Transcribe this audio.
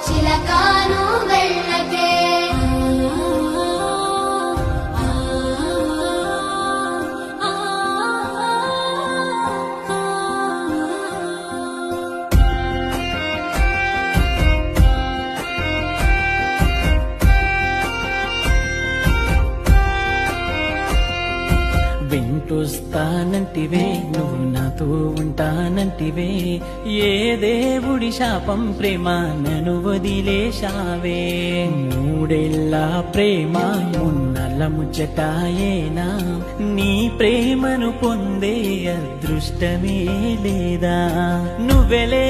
చిలకాను వెళ్ళకే వింటొస్తానంటివే నువ్వు నాతో ఉంటానంటివే ఏ దేవుడి శాపం ప్రేమ నన్ను వదిలేశావే మూడేళ్ళ ప్రేమ మున్నల ముచ్చటాయేనా నీ ప్రేమను పొందే అదృష్టమే లేదా నువ్వెలే